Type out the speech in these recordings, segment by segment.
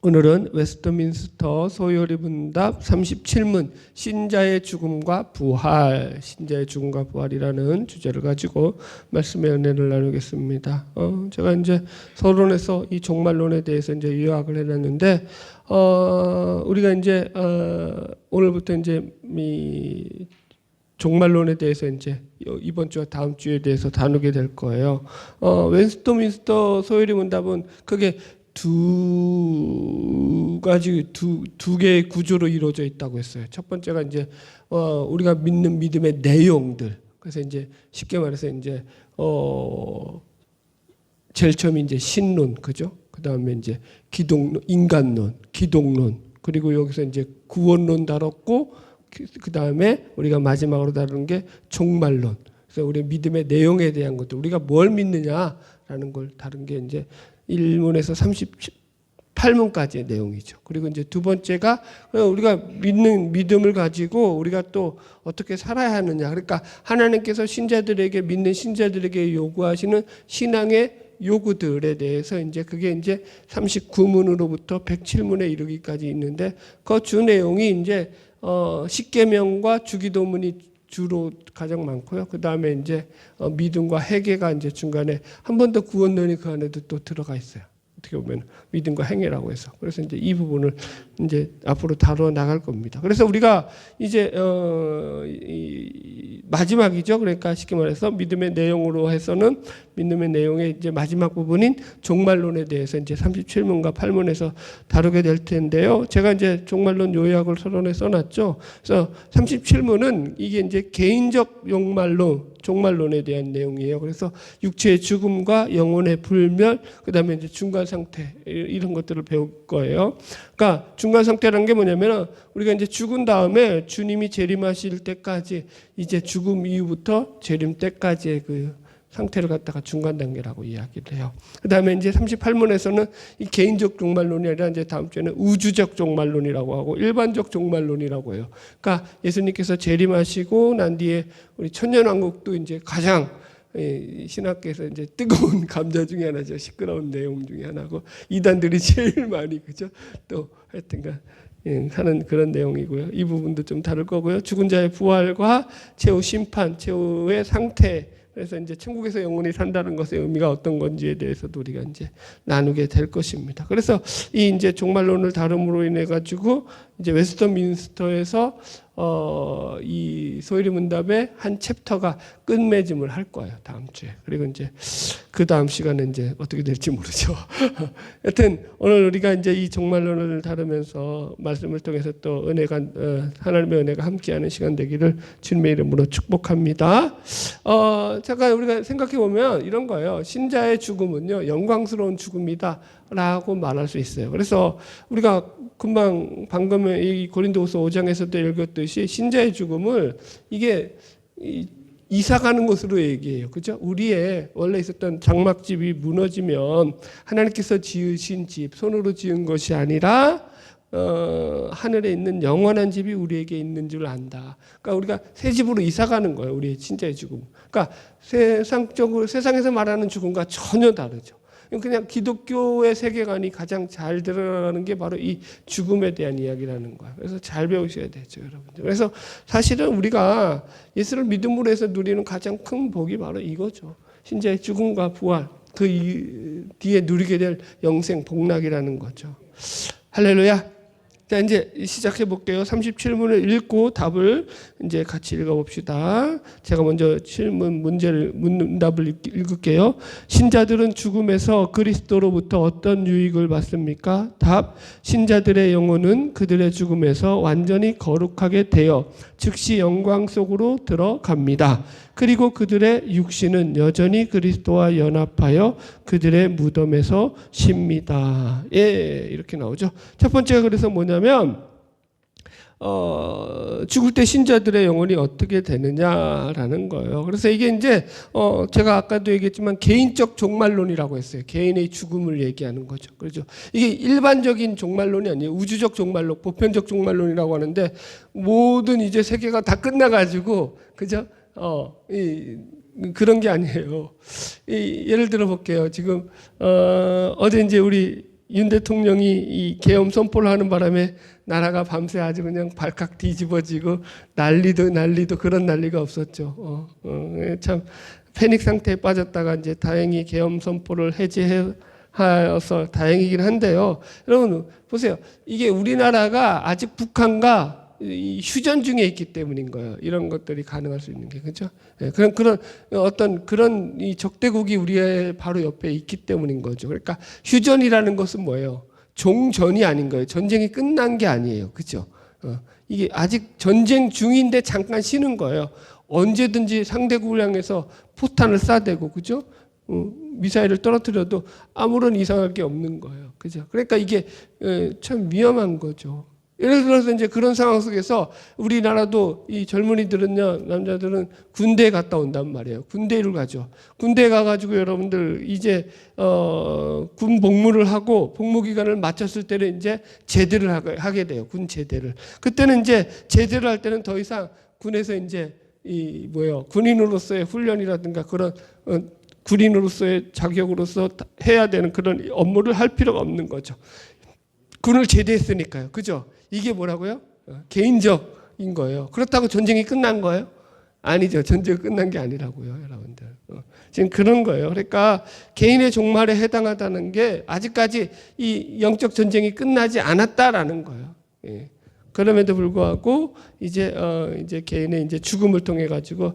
오늘은 웨스트민스터 소요리 문답 37문 신자의 죽음과 부활, 신자의 죽음과 부활이라는 주제를 가지고 말씀의 은혜를 나누겠습니다. 제가 이제 서론에서 이 종말론에 대해서 이제 요약을 해놨는데, 우리가 이제 오늘부터 이제 이 종말론에 대해서 이제 이번 주와 다음 주에 대해서 다루게 될 거예요. 웨스트민스터 소요리 문답은 그게 두 개의 구조로 이루어져 있다고 했어요. 첫 번째가 이제 우리가 믿는 믿음의 내용들. 그래서 이제 쉽게 말해서 이제 제일 처음에 이제 신론, 그죠? 그 다음에 이제 기독론, 인간론, 기독론, 그리고 여기서 이제 구원론 다뤘고, 그 다음에 우리가 마지막으로 다루는 게 종말론. 그래서 우리 믿음의 내용에 대한 것들, 우리가 뭘 믿느냐라는 걸 다룬 게 이제 1문에서 38문까지의 내용이죠. 그리고 이제 두 번째가 우리가 믿는 믿음을 가지고 우리가 또 어떻게 살아야 하느냐. 그러니까 하나님께서 신자들에게, 믿는 신자들에게 요구하시는 신앙의 요구들에 대해서 이제 그게 이제 39문으로부터 107문에 이르기까지 있는데, 그 주 내용이 이제 십계명과 주기도문이 주로 가장 많고요. 그 다음에 이제 믿음과 회개가 이제 중간에 한 번 더 구원론이 그 안에도 또 들어가 있어요. 어떻게 보면 믿음과 행위라고 해서. 그래서 이제 이 부분을 이제 앞으로 다뤄 나갈 겁니다. 그래서 우리가 이제 마지막이죠. 그러니까 쉽게 말해서 믿음의 내용으로 해서는 믿음의 내용의 이제 마지막 부분인 종말론에 대해서 이제 37문과 8문에서 다루게 될 텐데요. 제가 이제 종말론 요약을 서론에 써놨죠. 그래서 37문은 이게 이제 개인적 종말론에 대한 내용이에요. 그래서 육체의 죽음과 영혼의 불멸, 그 다음에 이제 중간 상태, 이런 것들을 배울 거예요. 그러니까 중간 상태라는 게 뭐냐면, 우리가 이제 죽은 다음에 주님이 재림하실 때까지, 이제 죽음 이후부터 재림 때까지의 그 상태를 갖다가 중간 단계라고 이야기를 해요. 그 다음에 이제 38문에서는 이 개인적 종말론이 아니라 이제 다음 주에는 우주적 종말론이라고 하고 일반적 종말론이라고 해요. 그러니까 예수님께서 재림하시고 난 뒤에 우리 천년왕국도 이제 가장 신학계에서 이제 뜨거운 감자 중에 하나죠. 시끄러운 내용 중에 하나고, 이단들이 제일 많이, 그죠? 또 하여튼간 하는 그런 내용이고요. 이 부분도 좀 다룰 거고요. 죽은 자의 부활과 최후 심판, 최후의 상태, 그래서 이제 천국에서 영원히 산다는 것의 의미가 어떤 건지에 대해서도 우리가 이제 나누게 될 것입니다. 그래서 이 이제 종말론을 다rum으로 인해 가지고 이제 웨스트민스터에서 이 소요리 문답의 한 챕터가 끝맺음을 할 거예요, 다음 주에. 그리고 이제 그 다음 시간에 이제 어떻게 될지 모르죠. 여튼 오늘 우리가 이제 이 종말론을 다루면서 말씀을 통해서 또 은혜가, 하나님의 은혜가 함께하는 시간 되기를 주님의 이름으로 축복합니다. 잠깐 우리가 생각해 보면 이런 거예요. 신자의 죽음은요, 영광스러운 죽음이다라고 말할 수 있어요. 그래서 우리가 금방 방금 이 고린도후서 5장에서도 읽었듯이 신자의 죽음을 이게 이사 가는 것으로 얘기해요. 그죠? 우리의 원래 있었던 장막집이 무너지면 하나님께서 지으신 집, 손으로 지은 것이 아니라 하늘에 있는 영원한 집이 우리에게 있는 줄 안다. 그러니까 우리가 새 집으로 이사 가는 거예요. 우리의 신자의 죽음. 그러니까 세상에서 말하는 죽음과 전혀 다르죠. 그냥 기독교의 세계관이 가장 잘 드러나는 게 바로 이 죽음에 대한 이야기라는 거예요. 그래서 잘 배우셔야 되죠, 여러분들. 그래서 사실은 우리가 예수를 믿음으로 해서 누리는 가장 큰 복이 바로 이거죠. 신자의 죽음과 부활, 그 뒤에 누리게 될 영생, 복락이라는 거죠. 할렐루야. 자, 이제 시작해 볼게요. 37문을 읽고 답을 이제 같이 읽어봅시다. 제가 먼저 문답을 읽을게요. 신자들은 죽음에서 그리스도로부터 어떤 유익을 받습니까? 답. 신자들의 영혼은 그들의 죽음에서 완전히 거룩하게 되어 즉시 영광 속으로 들어갑니다. 그리고 그들의 육신은 여전히 그리스도와 연합하여 그들의 무덤에서 쉽니다. 예, 이렇게 나오죠. 첫 번째가 그래서 뭐냐면, 죽을 때 신자들의 영혼이 어떻게 되느냐라는 거예요. 그래서 이게 이제 제가 아까도 얘기했지만 개인적 종말론이라고 했어요. 개인의 죽음을 얘기하는 거죠. 그렇죠. 이게 일반적인 종말론이 아니에요. 우주적 종말론, 보편적 종말론이라고 하는데, 모든 이제 세계가 다 끝나가지고, 그죠? 그런 게 아니에요. 예를 들어 볼게요. 지금 어제 이제 우리 윤 대통령이 이 계엄 선포를 하는 바람에 나라가 밤새 아주 그냥 발칵 뒤집어지고 난리도 그런 난리가 없었죠. 참 패닉 상태에 빠졌다가 이제 다행히 계엄 선포를 해제해서 다행이긴 한데요. 여러분 보세요. 이게 우리나라가 아직 북한과 이 휴전 중에 있기 때문인 거예요. 이런 것들이 가능할 수 있는 게, 그렇죠? 네, 그런 어떤 그런 이 적대국이 우리의 바로 옆에 있기 때문인 거죠. 그러니까 휴전이라는 것은 뭐예요? 종전이 아닌 거예요. 전쟁이 끝난 게 아니에요, 그렇죠? 이게 아직 전쟁 중인데 잠깐 쉬는 거예요. 언제든지 상대국을 향해서 포탄을 쏴대고, 그죠? 미사일을 떨어뜨려도 아무런 이상할 게 없는 거예요, 그죠? 그러니까 이게 참 위험한 거죠. 예를 들어서 이제 그런 상황 속에서 우리나라도 이 젊은이들은요, 남자들은 군대에 갔다 온단 말이에요. 군대를 가죠. 군대에 가가지고 여러분들 이제 군 복무를 하고 복무 기간을 마쳤을 때는 이제 제대를 하게 돼요. 군 제대를. 그때는 이제 제대를 할 때는 더 이상 군에서 이제 이 뭐예요, 군인으로서의 훈련이라든가 그런 군인으로서의 자격으로서 해야 되는 그런 업무를 할 필요가 없는 거죠. 군을 제대했으니까요. 그죠? 이게 뭐라고요? 개인적인 거예요. 그렇다고 전쟁이 끝난 거예요? 아니죠. 전쟁이 끝난 게 아니라고요, 여러분들. 지금 그런 거예요. 그러니까 개인의 종말에 해당하다는 게 아직까지 이 영적 전쟁이 끝나지 않았다라는 거예요. 예. 그럼에도 불구하고 이제 개인의 이제 죽음을 통해 가지고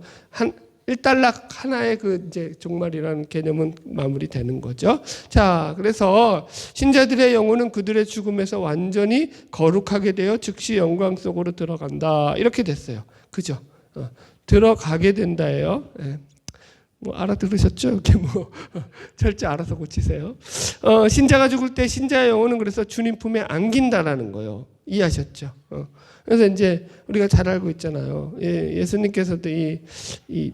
일단락 하나의 그 이제 종말이라는 개념은 마무리되는 거죠. 자, 그래서 신자들의 영혼은 그들의 죽음에서 완전히 거룩하게 되어 즉시 영광 속으로 들어간다. 이렇게 됐어요. 그죠? 들어가게 된다예요. 예. 뭐 알아들으셨죠? 이렇게 뭐 철저 알아서 고치세요. 신자가 죽을 때 신자의 영혼은 그래서 주님 품에 안긴다라는 거예요. 이해하셨죠? 그래서 이제 우리가 잘 알고 있잖아요. 예수님께서도 이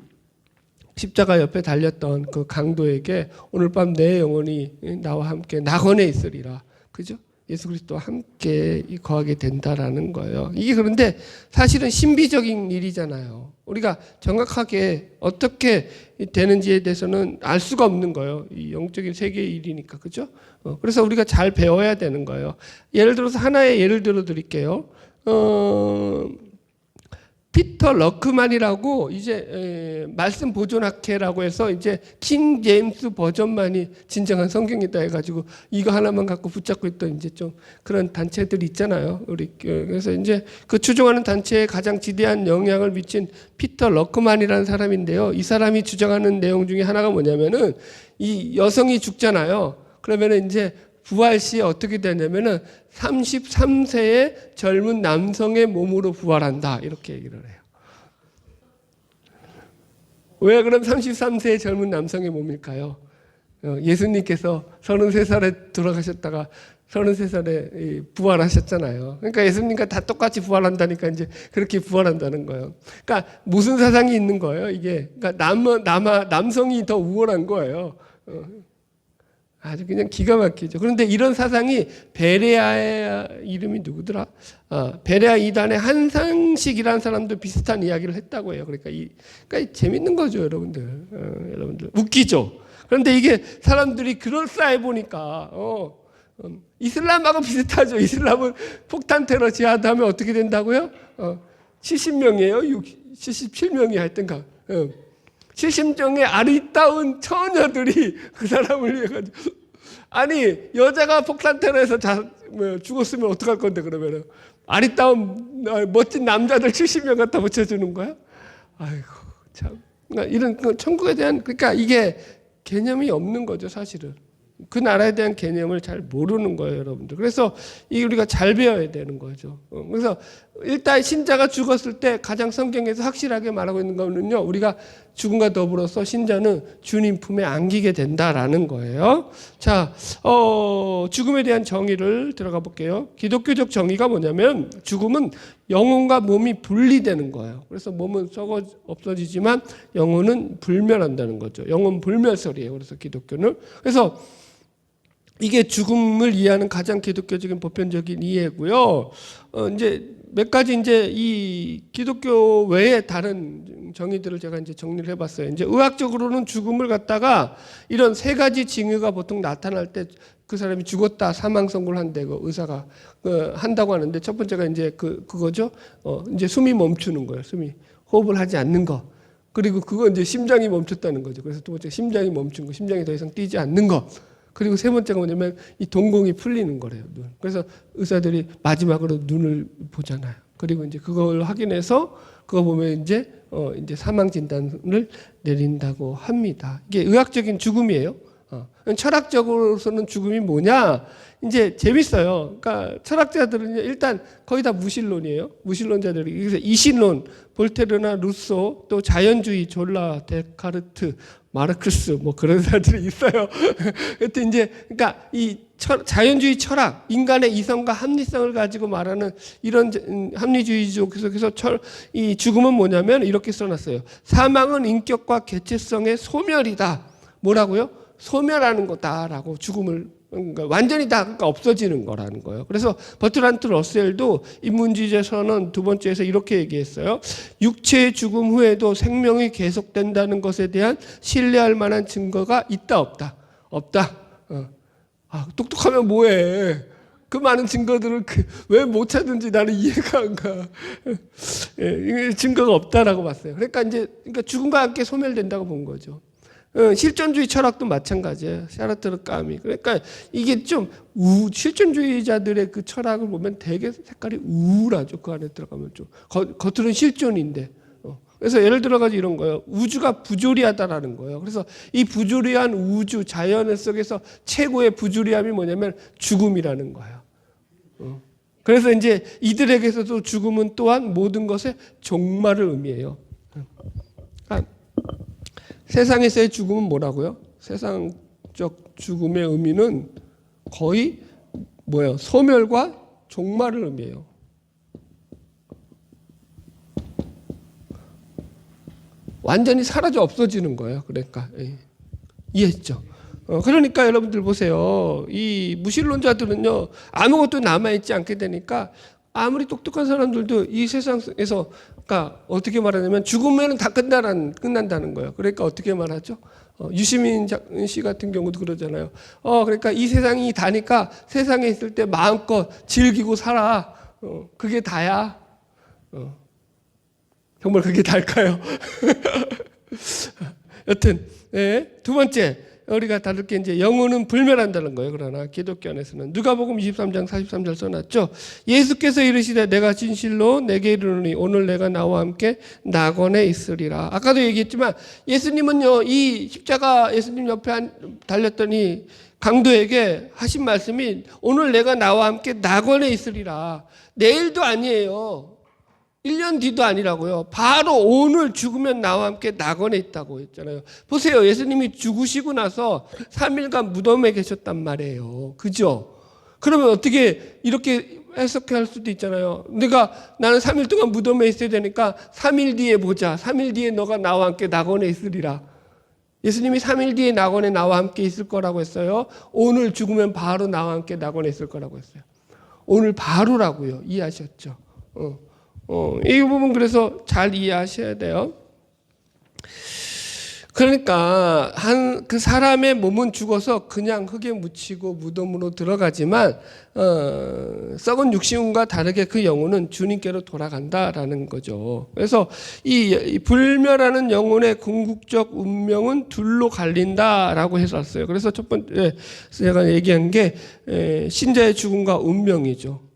십자가 옆에 달렸던 그 강도에게 오늘 밤 내 영혼이 나와 함께 낙원에 있으리라. 그죠? 예수 그리스도와 함께 거하게 된다라는 거예요. 이게 그런데 사실은 신비적인 일이잖아요. 우리가 정확하게 어떻게 되는지에 대해서는 알 수가 없는 거예요. 이 영적인 세계의 일이니까. 그죠? 그래서 우리가 잘 배워야 되는 거예요. 예를 들어서 하나의 예를 들어 드릴게요. 피터 러크만이라고 이제 말씀 보존학회라고 해서 이제 킹 제임스 버전만이 진정한 성경이다 해가지고 이거 하나만 갖고 붙잡고 있던 이제 좀 그런 단체들이 있잖아요. 우리 그래서 이제 그 추종하는 단체에 가장 지대한 영향을 미친 피터 러크만이라는 사람인데요. 이 사람이 주장하는 내용 중에 하나가 뭐냐면은 이 여성이 죽잖아요. 그러면은 이제 부활 시에 어떻게 되냐면은 33세의 젊은 남성의 몸으로 부활한다. 이렇게 얘기를 해요. 왜 그럼 33세의 젊은 남성의 몸일까요? 예수님께서 33살에 돌아가셨다가 33살에 부활하셨잖아요. 그러니까 예수님과 다 똑같이 부활한다니까 이제 그렇게 부활한다는 거예요. 그러니까 무슨 사상이 있는 거예요, 이게? 그러니까 남성이 더 우월한 거예요. 아주 그냥 기가 막히죠. 그런데 이런 사상이 베레아의 이름이 누구더라? 베레아 이단의 한상식이라는 사람도 비슷한 이야기를 했다고 해요. 그러니까 재밌는 거죠, 여러분들. 여러분들 웃기죠. 그런데 이게 사람들이 그럴싸해 보니까 이슬람하고 비슷하죠. 이슬람은 폭탄 테러 지하드하면 어떻게 된다고요? 70명이에요. 77명이 하여튼가. 70명의 아리따운 처녀들이 그 사람을 위해 가지고 아니 여자가 폭탄 테러에서 죽었으면 어떡할 건데 그러면은 아리따운 멋진 남자들 70명 갖다 붙여주는 거야? 아이고 참. 그러니까 이런 천국에 대한 그러니까 이게 개념이 없는 거죠 사실은. 그 나라에 대한 개념을 잘 모르는 거예요, 여러분들. 그래서 이 우리가 잘 배워야 되는 거죠. 그래서 일단 신자가 죽었을 때 가장 성경에서 확실하게 말하고 있는 거는요, 우리가 죽음과 더불어서 신자는 주님 품에 안기게 된다라는 거예요. 자, 죽음에 대한 정의를 들어가 볼게요. 기독교적 정의가 뭐냐면 죽음은 영혼과 몸이 분리되는 거예요. 그래서 몸은 썩어 없어지지만 영혼은 불멸한다는 거죠. 영혼 불멸설이에요. 그래서 기독교는. 그래서 이게 죽음을 이해하는 가장 기독교적인 보편적인 이해고요. 이제 몇 가지 이제 이 기독교 외에 다른 정의들을 제가 이제 정리를 해봤어요. 이제 의학적으로는 죽음을 갖다가 이런 세 가지 징후가 보통 나타날 때 그 사람이 죽었다 사망 선고를 한다고 의사가 한다고 하는데 첫 번째가 이제 그거죠. 이제 숨이 멈추는 거예요. 숨이 호흡을 하지 않는 거. 그리고 그거 이제 심장이 멈췄다는 거죠. 그래서 두 번째 심장이 멈춘 거, 심장이 더 이상 뛰지 않는 거. 그리고 세 번째가 뭐냐면 이 동공이 풀리는 거래요. 눈. 그래서 의사들이 마지막으로 눈을 보잖아요. 그리고 이제 그걸 확인해서 그거 보면 이제 사망 진단을 내린다고 합니다. 이게 의학적인 죽음이에요. 철학적으로서는 죽음이 뭐냐? 이제 재밌어요. 그러니까 철학자들은 일단 거의 다 무신론이에요. 무신론자들이. 그래서 이신론, 볼테르나 루소, 또 자연주의, 졸라, 데카르트, 마르크스 뭐 그런 사람들이 있어요. 하여튼 이제 그러니까 이 자연주의 철학, 인간의 이성과 합리성을 가지고 말하는 이런 합리주의적 계속해서 이 죽음은 뭐냐면 이렇게 써놨어요. 사망은 인격과 개체성의 소멸이다. 뭐라고요? 소멸하는 거다라고 죽음을 그러니까 완전히 다 그러니까 없어지는 거라는 거예요. 그래서 버트란트 러셀도 인문주의자 선언 두 번째에서 이렇게 얘기했어요. 육체의 죽음 후에도 생명이 계속된다는 것에 대한 신뢰할 만한 증거가 있다 없다? 없다. 똑똑하면 뭐해? 그 많은 증거들을 왜 못 찾는지 나는 이해가 안 가. 증거가 없다라고 봤어요. 그러니까 죽음과 함께 소멸된다고 본 거죠. 실존주의 철학도 마찬가지예요. 샤르트르 까미. 그러니까 이게 좀 실존주의자들의 그 철학을 보면 되게 색깔이 우울하죠. 그 안에 들어가면 좀 겉으로는 실존인데. 그래서 예를 들어가지고 이런 거예요. 우주가 부조리하다라는 거예요. 그래서 이 부조리한 우주 자연 속에서 최고의 부조리함이 뭐냐면 죽음이라는 거예요. 그래서 이제 이들에게서도 죽음은 또한 모든 것의 종말을 의미해요. 세상에서의 죽음은 뭐라고요? 세상적 죽음의 의미는 거의 뭐예요? 소멸과 종말을 의미해요. 완전히 사라져 없어지는 거예요. 그러니까 이해했죠? 그러니까 여러분들 보세요. 이 무신론자들은요 아무것도 남아있지 않게 되니까 아무리 똑똑한 사람들도 이 세상에서 그러니까 어떻게 말하냐면 죽으면 다 끝난다는 거예요. 그러니까 어떻게 말하죠? 유시민 씨 같은 경우도 그러잖아요. 그러니까 이 세상이 다니까 세상에 있을 때 마음껏 즐기고 살아. 그게 다야. 정말 그게 달까요? 여튼 두 번째 우리가 다룰 게 이제 영혼은 불멸한다는 거예요. 그러나 기독교 안에서는 누가복음 23장 43절 써놨죠. 예수께서 이르시되 내가 진실로 내게 이르노니 오늘 내가 나와 함께 낙원에 있으리라. 아까도 얘기했지만 예수님은요 이 십자가 예수님 옆에 달렸더니 강도에게 하신 말씀이 오늘 내가 나와 함께 낙원에 있으리라. 내일도 아니에요. 1년 뒤도 아니라고요. 바로 오늘 죽으면 나와 함께 낙원에 있다고 했잖아요. 보세요. 예수님이 죽으시고 나서 3일간 무덤에 계셨단 말이에요. 그죠? 그러면 어떻게 이렇게 해석할 수도 있잖아요. 나는 3일 동안 무덤에 있어야 되니까 3일 뒤에 보자. 3일 뒤에 너가 나와 함께 낙원에 있으리라. 예수님이 3일 뒤에 낙원에 나와 함께 있을 거라고 했어요. 오늘 죽으면 바로 나와 함께 낙원에 있을 거라고 했어요. 오늘 바로라고요. 이해하셨죠? 이 부분 그래서 잘 이해하셔야 돼요. 그러니까 그 사람의 몸은 죽어서 그냥 흙에 묻히고 무덤으로 들어가지만 썩은 육신과 다르게 그 영혼은 주님께로 돌아간다라는 거죠. 그래서 이 불멸하는 영혼의 궁극적 운명은 둘로 갈린다라고 해놨어요. 그래서 첫 번째 제가 얘기한 게 신자의 죽음과 운명이죠.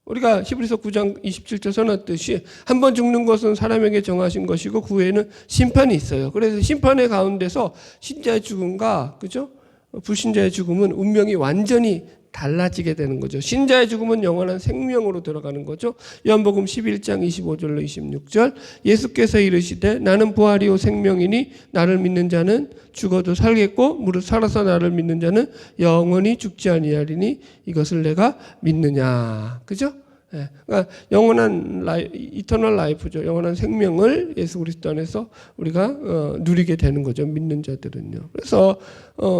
우리가 히브리서 9장 27절 써놨듯이 한 번 죽는 것은 사람에게 정하신 것이고 그 후에는 심판이 있어요. 그래서 심판의 가운데서 신자의 죽음과 그죠? 불신자의 죽음은 운명이 완전히 달라지게 되는 거죠. 신자의 죽음은 영원한 생명으로 들어가는 거죠. 요한복음 11장 25절로 26절 예수께서 이르시되 나는 부활이요 생명이니 나를 믿는 자는 죽어도 살겠고 무릇 살아서 나를 믿는 자는 영원히 죽지 아니하리니 이것을 내가 믿느냐. 그죠? 그러니까 영원한 이터널 라이프죠. 영원한 생명을 예수 그리스도 안에서 우리가 누리게 되는 거죠. 믿는 자들은요. 그래서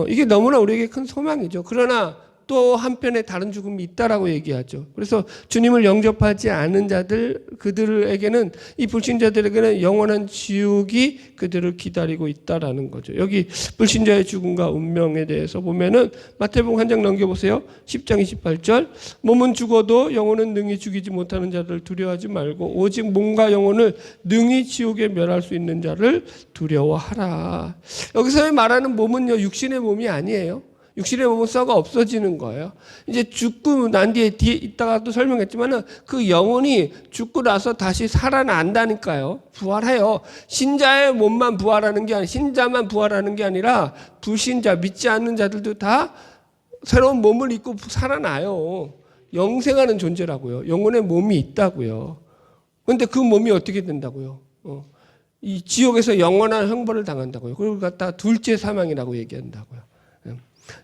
이게 너무나 우리에게 큰 소망이죠. 그러나 또 한편에 다른 죽음이 있다라고 얘기하죠. 그래서 주님을 영접하지 않은 자들, 그들에게는, 이 불신자들에게는 영원한 지옥이 그들을 기다리고 있다라는 거죠. 여기 불신자의 죽음과 운명에 대해서 보면은 마태복음 한 장 넘겨보세요. 10장 28절. 몸은 죽어도 영혼은 능히 죽이지 못하는 자를 두려워하지 말고 오직 몸과 영혼을 능히 지옥에 멸할 수 있는 자를 두려워하라. 여기서 말하는 몸은요, 육신의 몸이 아니에요. 육신의 몸은 썩어 없어지는 거예요. 이제 죽고 난 뒤에 이따가 또 설명했지만은 그 영혼이 죽고 나서 다시 살아난다니까요. 부활해요. 신자의 몸만 부활하는 게 아니라, 신자만 부활하는 게 아니라 불신자, 믿지 않는 자들도 다 새로운 몸을 입고 살아나요. 영생하는 존재라고요. 영혼의 몸이 있다고요. 그런데 그 몸이 어떻게 된다고요? 이 지옥에서 영원한 형벌을 당한다고요. 그걸 갖다 둘째 사망이라고 얘기한다고요.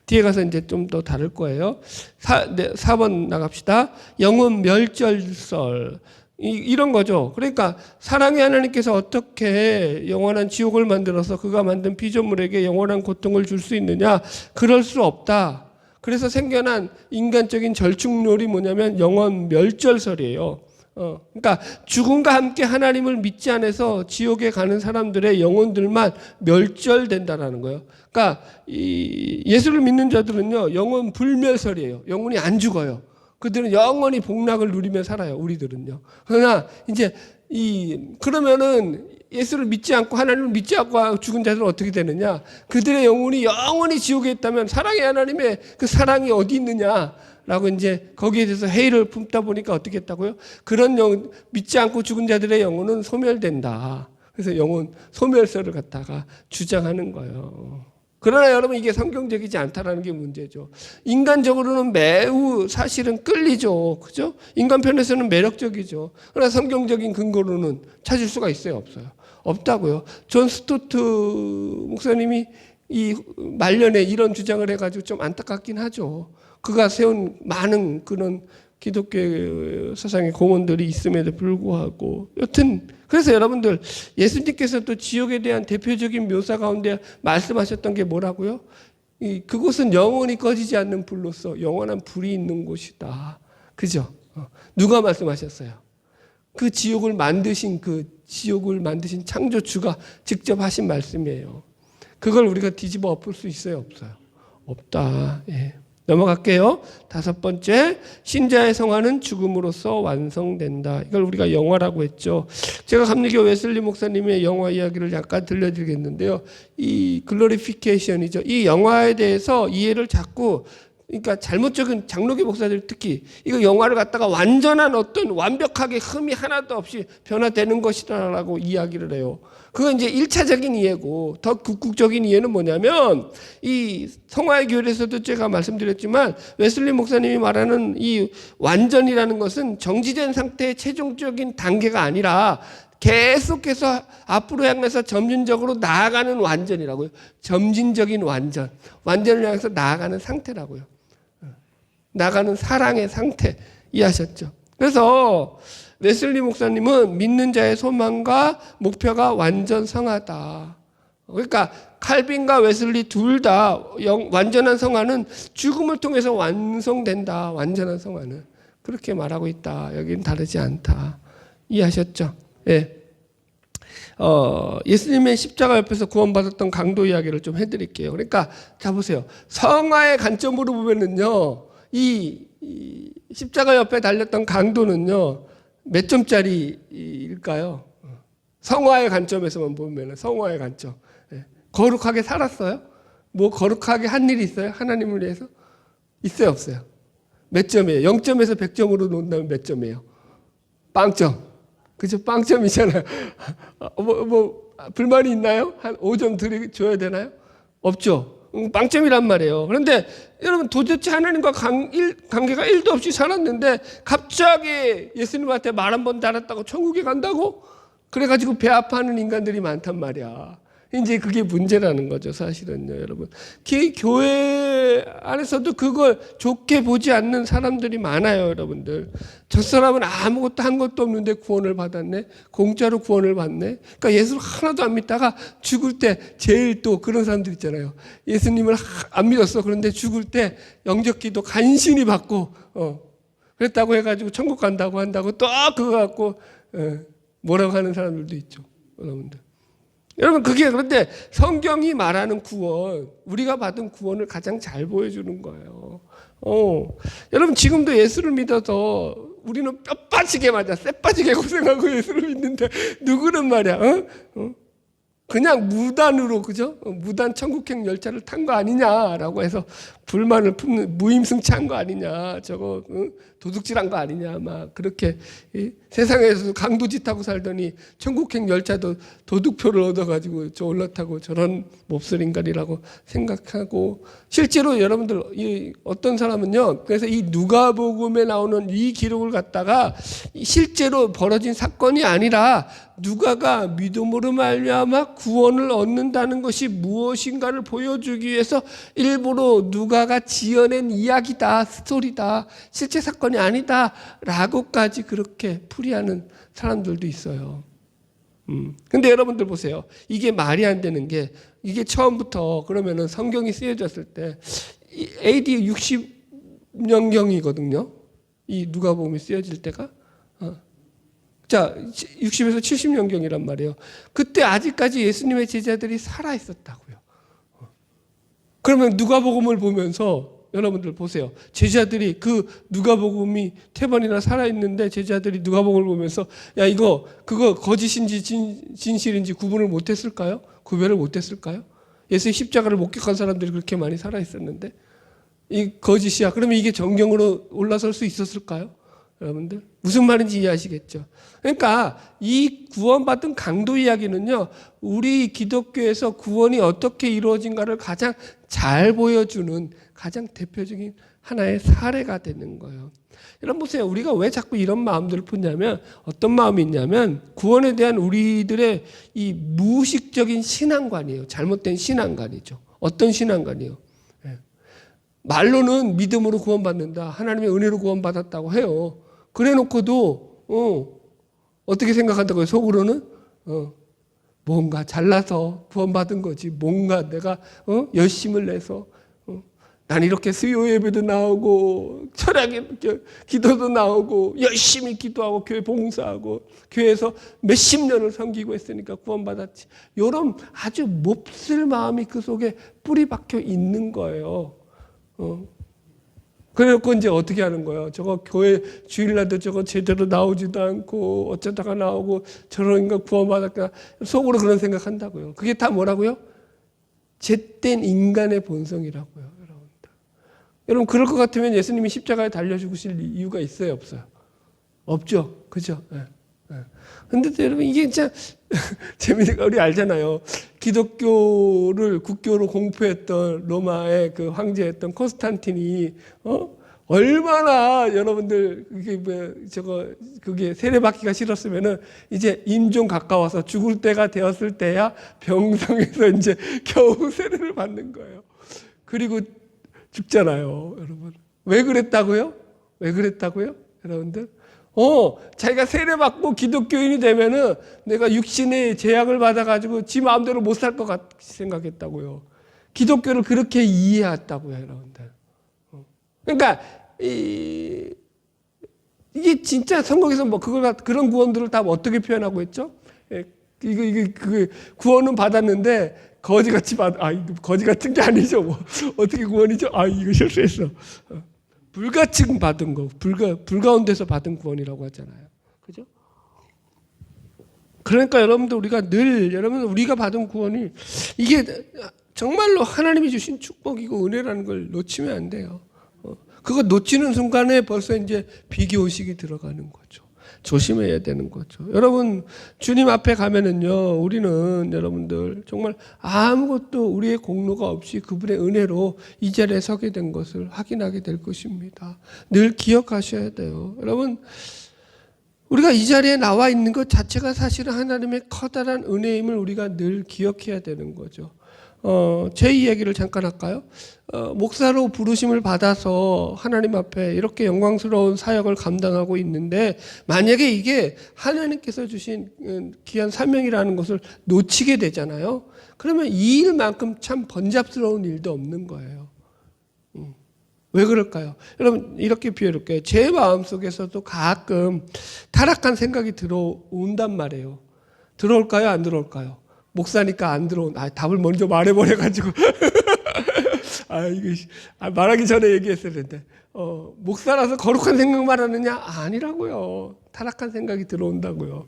뒤에 가서 이제 좀 더 다를 거예요. 4번 나갑시다. 영혼 멸절설. 이런 거죠. 그러니까 사랑의 하나님께서 어떻게 영원한 지옥을 만들어서 그가 만든 피조물에게 영원한 고통을 줄 수 있느냐? 그럴 수 없다. 그래서 생겨난 인간적인 절충론이 뭐냐면 영혼 멸절설이에요. 그러니까 죽음과 함께 하나님을 믿지 않아서 지옥에 가는 사람들의 영혼들만 멸절된다라는 거예요. 그러니까 이 예수를 믿는 자들은요, 영혼 불멸설이에요. 영혼이 안 죽어요. 그들은 영원히 복락을 누리며 살아요. 우리들은요. 그러나 이제 그러면은 예수를 믿지 않고 하나님을 믿지 않고 죽은 자들은 어떻게 되느냐? 그들의 영혼이 영원히 지옥에 있다면 사랑의 하나님의 그 사랑이 어디 있느냐? 라고 이제 거기에 대해서 회의를 품다 보니까 어떻게 했다고요? 그런 믿지 않고 죽은 자들의 영혼은 소멸된다. 그래서 영혼 소멸설을 갖다가 주장하는 거예요. 그러나 여러분, 이게 성경적이지 않다라는 게 문제죠. 인간적으로는 매우 사실은 끌리죠. 그죠? 인간 편에서는 매력적이죠. 그러나 성경적인 근거로는 찾을 수가 있어요? 없어요? 없다고요. 존 스토트 목사님이 이 말년에 이런 주장을 해가지고 좀 안타깝긴 하죠. 그가 세운 많은 그런 기독교 사상의 공헌들이 있음에도 불구하고, 여튼 그래서 여러분들, 예수님께서 또 지옥에 대한 대표적인 묘사 가운데 말씀하셨던 게 뭐라고요? 그곳은 영원히 꺼지지 않는 불로서 영원한 불이 있는 곳이다. 그죠? 누가 말씀하셨어요? 그 지옥을 만드신 창조주가 직접 하신 말씀이에요. 그걸 우리가 뒤집어 엎을 수 있어요? 없어요? 없다. 예. 넘어갈게요. 5번째, 신자의 성화는 죽음으로써 완성된다. 이걸 우리가 영화라고 했죠. 제가 감리교 웨슬리 목사님의 영화 이야기를 약간 들려드리겠는데요. 이 글로리피케이션이죠. 이 영화에 대해서 이해를 자꾸, 그러니까 잘못적인 장로교 목사들 특히 이거 영화를 갖다가 완전한 어떤 완벽하게 흠이 하나도 없이 변화되는 것이라고 이야기를 해요. 그건 이제 1차적인 이해고, 더 궁극적인 이해는 뭐냐면, 이 성화의 교회에서도 제가 말씀드렸지만, 웨슬리 목사님이 말하는 이 완전이라는 것은 정지된 상태의 최종적인 단계가 아니라 계속해서 앞으로 향해서 점진적으로 나아가는 완전이라고요. 점진적인 완전. 완전을 향해서 나아가는 상태라고요. 나가는 사랑의 상태. 이해하셨죠? 그래서 웨슬리 목사님은 믿는 자의 소망과 목표가 완전 성화다. 그러니까 칼빈과 웨슬리 둘 다 완전한 성화는 죽음을 통해서 완성된다. 완전한 성화는. 그렇게 말하고 있다. 여기는 다르지 않다. 이해하셨죠? 예. 예수님의 십자가 옆에서 구원받았던 강도 이야기를 좀 해드릴게요. 그러니까 자 보세요. 성화의 관점으로 보면은요, 이 십자가 옆에 달렸던 강도는요, 몇 점짜리일까요? 성화의 관점에서만 보면, 성화의 관점. 거룩하게 살았어요? 뭐 거룩하게 한 일이 있어요? 하나님을 위해서? 있어요, 없어요? 몇 점이에요? 0점에서 100점으로 놓는다면 몇 점이에요? 빵점. 그죠? 빵점이잖아요. 불만이 있나요? 한 5점 줘야 되나요? 없죠. 빵점이란 말이에요. 그런데 여러분, 도대체 하나님과 관계가 1도 없이 살았는데 갑자기 예수님한테 말 한 번 달았다고 천국에 간다고? 그래가지고 배 아파하는 인간들이 많단 말이야. 이제 그게 문제라는 거죠, 사실은요, 여러분. 교회 안에서도 그걸 좋게 보지 않는 사람들이 많아요, 여러분들. 저 사람은 아무것도 한 것도 없는데 구원을 받았네. 공짜로 구원을 받네. 그러니까 예수를 하나도 안 믿다가 죽을 때 제일 또 그런 사람들 있잖아요. 예수님을 안 믿었어. 그런데 죽을 때 영접기도 간신히 받고, 그랬다고 해가지고 천국 간다고 한다고 또 그거 갖고, 뭐라고 하는 사람들도 있죠, 여러분들. 여러분, 그게 그런데 성경이 말하는 구원, 우리가 받은 구원을 가장 잘 보여주는 거예요. 여러분, 지금도 예수를 믿어서 우리는 뼈 빠지게 맞아, 쇠 빠지게 고생하고 예수를 믿는데 누구는 말이야, 그냥 무단으로, 그죠? 무단 천국행 열차를 탄 거 아니냐라고 해서 불만을 품는, 무임승차한 거 아니냐, 저거 도둑질한 거 아니냐, 막 그렇게 세상에서 강도짓하고 살더니 천국행 열차도 도둑표를 얻어가지고 저 올라타고 저런 몹쓸 인간이라고 생각하고, 실제로 여러분들 어떤 사람은요, 그래서 이 누가복음에 나오는 이 기록을 갖다가 실제로 벌어진 사건이 아니라 누가가 믿음으로 말미암아 구원을 얻는다는 것이 무엇인가를 보여주기 위해서 일부러 누가가 지어낸 이야기다, 스토리다, 실제 사건이 아니다 라고까지 그렇게 풀이하는 사람들도 있어요. 근데 여러분들 보세요. 이게 말이 안 되는 게, 이게 처음부터 그러면은 성경이 쓰여졌을 때 AD 60년경이거든요. 이 누가복음이 쓰여질 때가. 자, 60에서 70년경이란 말이에요. 그때 아직까지 예수님의 제자들이 살아 있었다고요. 그러면 누가복음을 보면서 여러분들 보세요. 제자들이 그 누가복음이 태반이나 살아 있는데 제자들이 누가복음을 보면서 야, 그거 거짓인지 진실인지 구분을 못 했을까요? 구별을 못 했을까요? 예수의 십자가를 목격한 사람들이 그렇게 많이 살아 있었는데 이 거짓이야. 그러면 이게 정경으로 올라설 수 있었을까요? 여러분들 무슨 말인지 이해하시겠죠? 그러니까 이 구원받은 강도 이야기는요, 우리 기독교에서 구원이 어떻게 이루어진가를 가장 잘 보여주는 가장 대표적인 하나의 사례가 되는 거예요. 여러분 보세요. 우리가 왜 자꾸 이런 마음들을 품냐면, 어떤 마음이 있냐면 구원에 대한 우리들의 이 무의식적인 신앙관이에요. 잘못된 신앙관이죠. 어떤 신앙관이에요? 말로는 믿음으로 구원받는다, 하나님의 은혜로 구원받았다고 해요. 그래 놓고도 어떻게 생각한다고요? 속으로는 뭔가 잘나서 구원받은 거지, 뭔가 내가 열심을 내서 난 이렇게 수요 예배도 나오고 철학의 기도도 나오고 열심히 기도하고 교회 봉사하고 교회에서 몇십 년을 섬기고 했으니까 구원받았지, 이런 아주 몹쓸 마음이 그 속에 뿌리 박혀 있는 거예요. 그래놓고 이제 어떻게 하는 거예요? 저거 교회 주일날도 저거 제대로 나오지도 않고 어쩌다가 나오고 저런 인간 구원받았다, 속으로 그런 생각한다고요. 그게 다 뭐라고요? 잿된 인간의 본성이라고요. 여러분 그럴 것 같으면 예수님이 십자가에 달려 죽으실 이유가 있어요, 없어요? 없죠, 그죠? 근데 또 여러분 이게 진짜 재미있는 거, 우리 알잖아요. 기독교를 국교로 공포했던 로마의 그 황제였던 콘스탄틴이 얼마나 여러분들 그게 세례받기가 싫었으면은 이제 임종 가까워서 죽을 때가 되었을 때야 병성에서 이제 겨우 세례를 받는 거예요. 그리고 죽잖아요, 여러분. 왜 그랬다고요? 왜 그랬다고요, 여러분들? 자기가 세례받고 기독교인이 되면은 내가 육신의 제약을 받아가지고 지 마음대로 못 살 것 같이 생각했다고요. 기독교를 그렇게 이해했다고요, 여러분들. 그러니까 이게 진짜 성경에서 뭐 그런 구원들을 다 어떻게 표현하고 있죠? 그 구원은 받았는데 거지같이 거지 같은 게 아니죠. 뭐 어떻게 구원이죠? 이거 실수했어. 불같이 받은 거, 불가운데서 받은 구원이라고 하잖아요. 그죠? 그러니까 여러분들 우리가 받은 구원이 이게 정말로 하나님이 주신 축복이고 은혜라는 걸 놓치면 안 돼요. 그거 놓치는 순간에 벌써 이제 비교의식이 들어가는 거죠. 조심해야 되는 거죠. 여러분 주님 앞에 가면은요, 우리는 여러분들 정말 아무것도 우리의 공로가 없이 그분의 은혜로 이 자리에 서게 된 것을 확인하게 될 것입니다. 늘 기억하셔야 돼요. 여러분 우리가 이 자리에 나와 있는 것 자체가 사실은 하나님의 커다란 은혜임을 우리가 늘 기억해야 되는 거죠. 제 이야기를 잠깐 할까요? 목사로 부르심을 받아서 하나님 앞에 이렇게 영광스러운 사역을 감당하고 있는데, 만약에 이게 하나님께서 주신 귀한 사명이라는 것을 놓치게 되잖아요. 그러면 이 일만큼 참 번잡스러운 일도 없는 거예요. 왜 그럴까요? 여러분, 이렇게 비유해볼게요. 제 마음속에서도 가끔 타락한 생각이 들어온단 말이에요. 들어올까요? 안 들어올까요? 목사니까 안 들어온, 답을 먼저 말해버려가지고. 말하기 전에 얘기했어야 되는데. 목사라서 거룩한 생각만 하느냐? 아니라고요. 타락한 생각이 들어온다고요.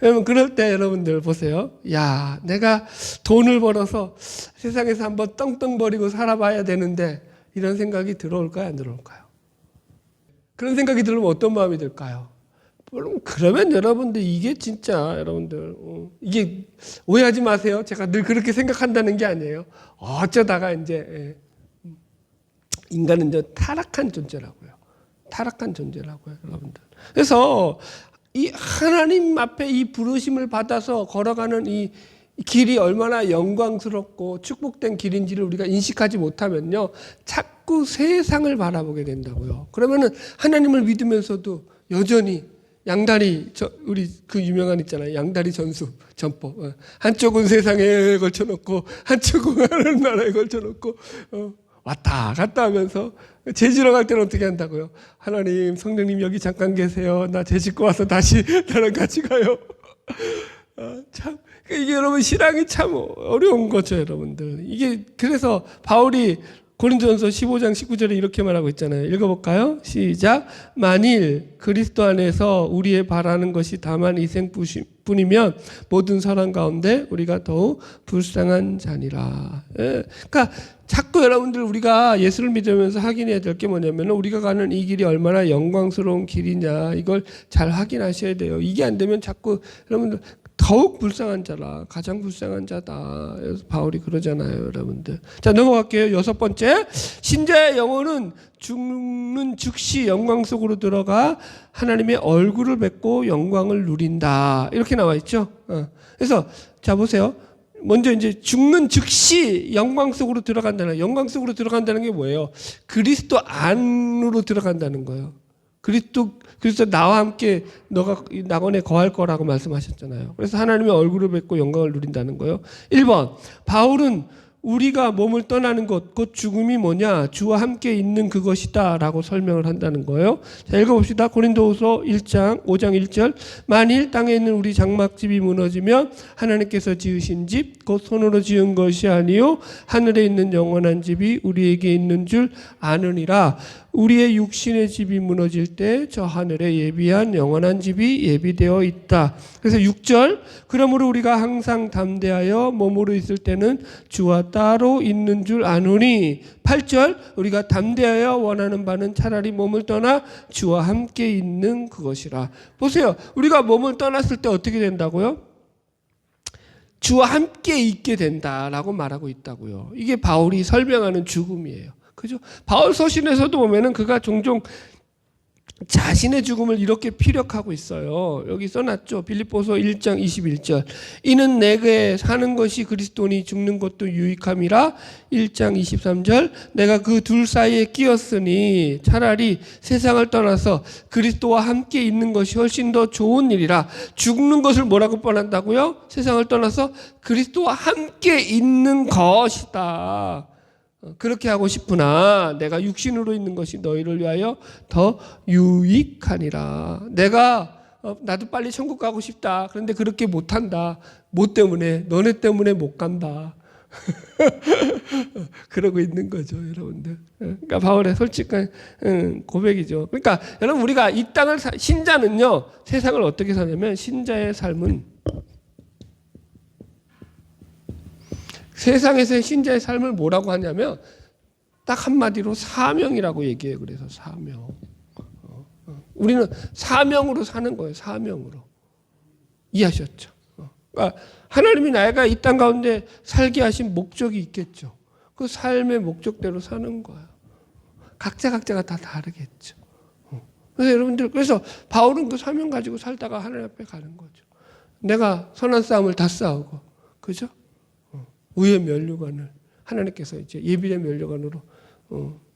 여러분, 그럴 때 여러분들 보세요. 야, 내가 돈을 벌어서 세상에서 한번 떵떵거리고 살아봐야 되는데, 이런 생각이 들어올까요? 안 들어올까요? 그런 생각이 들면 어떤 마음이 들까요? 그러면 여러분들 이게 진짜 여러분들 이게 오해하지 마세요. 제가 늘 그렇게 생각한다는 게 아니에요. 어쩌다가 이제 인간은 이제 타락한 존재라고요. 타락한 존재라고요, 여러분들. 그래서 이 하나님 앞에 이 부르심을 받아서 걸어가는 이 길이 얼마나 영광스럽고 축복된 길인지를 우리가 인식하지 못하면요, 자꾸 세상을 바라보게 된다고요. 그러면은 하나님을 믿으면서도 여전히 양다리, 우리 그 유명한 있잖아요. 양다리 전법. 한쪽은 세상에 걸쳐놓고 한쪽은 하나님 나라에 걸쳐놓고 왔다 갔다 하면서 제지러 갈 때는 어떻게 한다고요? 하나님, 성령님 여기 잠깐 계세요. 나 제짓고 와서 다시 나랑 같이 가요. 참, 이게 여러분 신앙이 참 어려운 거죠, 여러분들. 이게 그래서 바울이 고린도전서 15장 19절에 이렇게 말하고 있잖아요. 읽어볼까요? 시작. 만일 그리스도 안에서 우리의 바라는 것이 다만 희생뿐이면 모든 사람 가운데 우리가 더욱 불쌍한 자니라. 그러니까 자꾸 여러분들 우리가 예수를 믿으면서 확인해야 될 게 뭐냐면, 우리가 가는 이 길이 얼마나 영광스러운 길이냐, 이걸 잘 확인하셔야 돼요. 이게 안 되면 자꾸 여러분들 더욱 불쌍한 자라, 가장 불쌍한 자다. 그래서 바울이 그러잖아요, 여러분들. 자, 넘어갈게요. 6번째, 신자의 영혼은 죽는 즉시 영광 속으로 들어가 하나님의 얼굴을 뵙고 영광을 누린다. 이렇게 나와 있죠. 그래서 자 보세요. 먼저 이제 죽는 즉시 영광 속으로 들어간다는, 영광 속으로 들어간다는 게 뭐예요? 그리스도 안으로 들어간다는 거예요. 그리스도 나와 함께 너가 낙원에 거할 거라고 말씀하셨잖아요. 그래서 하나님의 얼굴을 뵙고 영광을 누린다는 거예요. 1번, 바울은 우리가 몸을 떠나는 것, 곧 죽음이 뭐냐? 주와 함께 있는 그것이다 라고 설명을 한다는 거예요. 자, 읽어봅시다. 고린도후서 1장 5장 1절. 만일 땅에 있는 우리 장막집이 무너지면 하나님께서 지으신 집, 곧 손으로 지은 것이 아니요 하늘에 있는 영원한 집이 우리에게 있는 줄 아느니라. 우리의 육신의 집이 무너질 때 저 하늘에 예비한 영원한 집이 예비되어 있다. 그래서 6절, 그러므로 우리가 항상 담대하여 몸으로 있을 때는 주와 따로 있는 줄 아노니. 8절, 우리가 담대하여 원하는 바는 차라리 몸을 떠나 주와 함께 있는 그것이라. 보세요. 우리가 몸을 떠났을 때 어떻게 된다고요? 주와 함께 있게 된다라고 말하고 있다고요. 이게 바울이 설명하는 죽음이에요. 그죠? 바울 서신에서도 보면은 그가 종종 자신의 죽음을 이렇게 피력하고 있어요. 여기 써놨죠. 빌립보서 1장 21절. 이는 내게 사는 것이 그리스도니 죽는 것도 유익함이라. 1장 23절. 내가 그 둘 사이에 끼었으니 차라리 세상을 떠나서 그리스도와 함께 있는 것이 훨씬 더 좋은 일이라. 죽는 것을 뭐라고 뻔한다고요? 세상을 떠나서 그리스도와 함께 있는 것이다. 그렇게 하고 싶으나 내가 육신으로 있는 것이 너희를 위하여 더 유익하니라. 내가 나도 빨리 천국 가고 싶다. 그런데 그렇게 못한다. 뭐 때문에? 너네 때문에 못 간다. 그러고 있는 거죠, 여러분들. 그러니까 바울의 솔직한 고백이죠. 그러니까 여러분, 우리가 이 땅을 신자는요, 세상을 어떻게 사냐면, 신자의 삶은 세상에서의 신자의 삶을 뭐라고 하냐면 딱 한마디로 사명이라고 얘기해요. 그래서 사명. 우리는 사명으로 사는 거예요. 사명으로. 이해하셨죠? 그러니까 하나님이 나가 이 땅 가운데 살게 하신 목적이 있겠죠. 그 삶의 목적대로 사는 거예요. 각자가 다 다르겠죠. 그래서 여러분들, 그래서 바울은 그 사명 가지고 살다가 하나님 앞에 가는 거죠. 내가 선한 싸움을 다 싸우고, 그죠? 의의 면류관을 하나님께서 이제 예비된 면류관으로